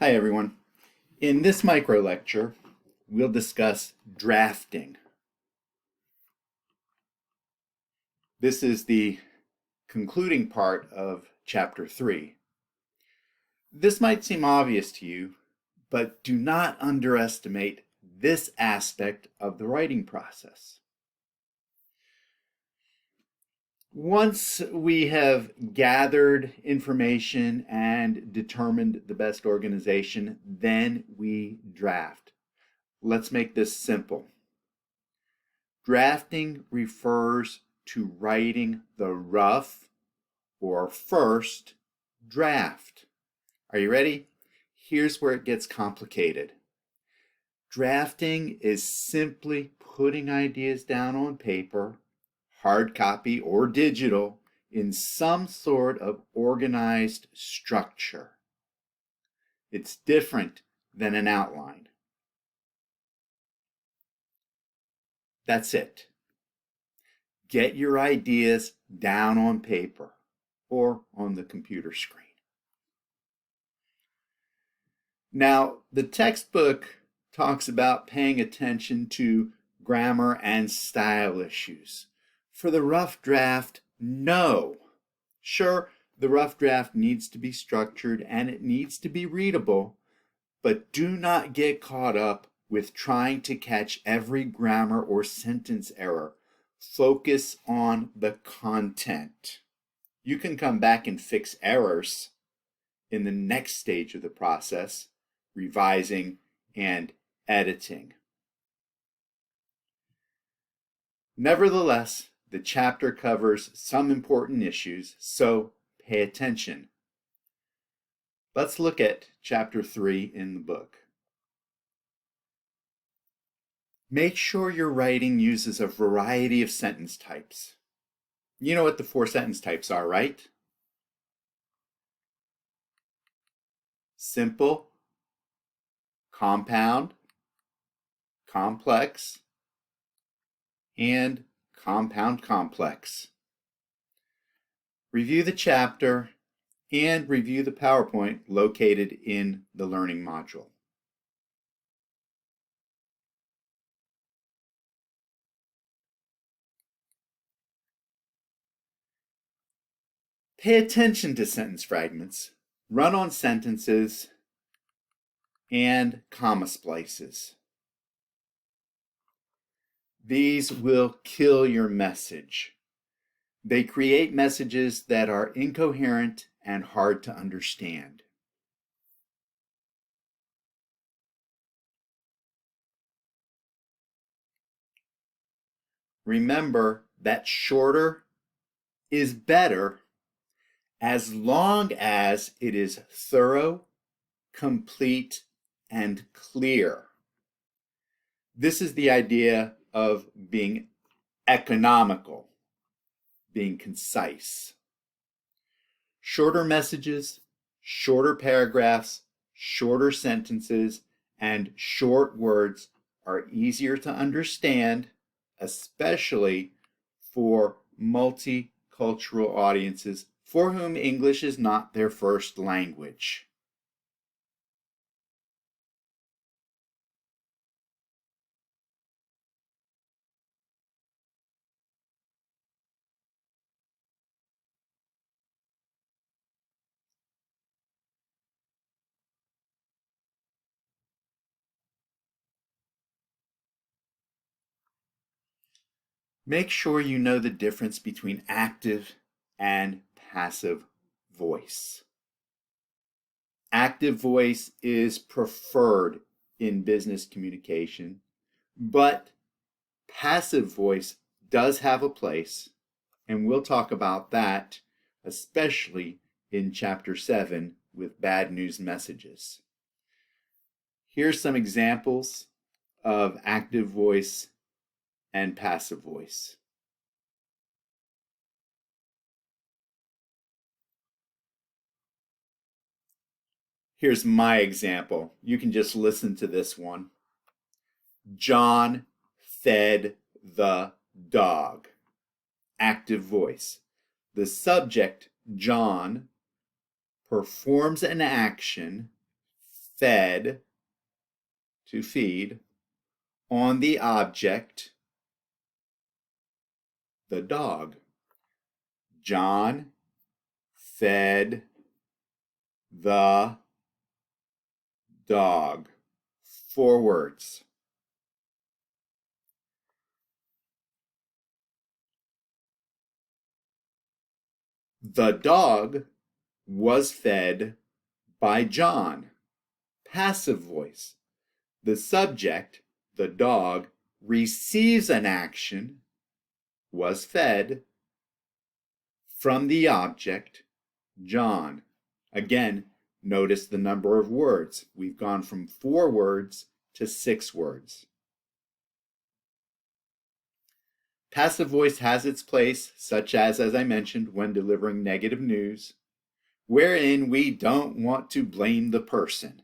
Hi everyone. In this micro lecture, we'll discuss drafting. This is the concluding part of chapter 3. This might seem obvious to you, but do not underestimate this aspect of the writing process. Once we have gathered information and determined the best organization, then we draft. Let's make this simple. Drafting refers to writing the rough or first draft. Are you ready? Here's where it gets complicated. Drafting is simply putting ideas down on paper, hard copy or digital, in some sort of organized structure. It's different than an outline. That's it. Get your ideas down on paper or on the computer screen. Now, the textbook talks about paying attention to grammar and style issues. For the rough draft, no. Sure, the rough draft needs to be structured and it needs to be readable, but do not get caught up with trying to catch every grammar or sentence error. Focus on the content. You can come back and fix errors in the next stage of the process, revising and editing. Nevertheless, the chapter covers some important issues, so pay attention. Let's look at chapter 3 in the book. Make sure your writing uses a variety of sentence types. You know what the 4 sentence types are, right? Simple, compound, complex, and compound complex. Review the chapter and review the PowerPoint located in the Learning module. Pay attention to sentence fragments, run-on sentences, and comma splices. These will kill your message. They create messages that are incoherent and hard to understand. Remember that shorter is better as long as it is thorough, complete, and clear. This is the idea of being economical, being concise. Shorter messages, shorter paragraphs, shorter sentences, and short words are easier to understand, especially for multicultural audiences for whom English is not their first language. Make sure you know the difference between active and passive voice. Active voice is preferred in business communication, but passive voice does have a place, and we'll talk about that, especially in Chapter 7 with bad news messages. Here's some examples of active voice and passive voice. Here's my example. You can just listen to this one. John fed the dog. Active voice. The subject, John, performs an action, fed, to feed, on the object, the dog. John fed the dog. 4 words. The dog was fed by John. Passive voice. The subject, the dog, receives an action, was fed, from the object, John. Again, notice the number of words. We've gone from 4 words to 6 words. Passive voice has its place, such as I mentioned, when delivering negative news, wherein we don't want to blame the person.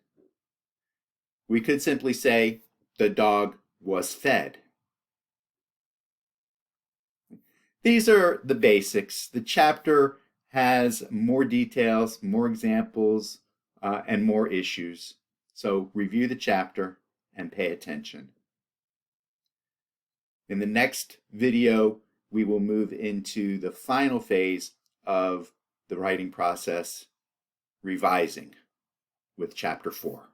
We could simply say, the dog was fed. These are the basics. The chapter has more details, more examples, and more issues. So review the chapter and pay attention. In the next video, we will move into the final phase of the writing process, revising, with chapter 4.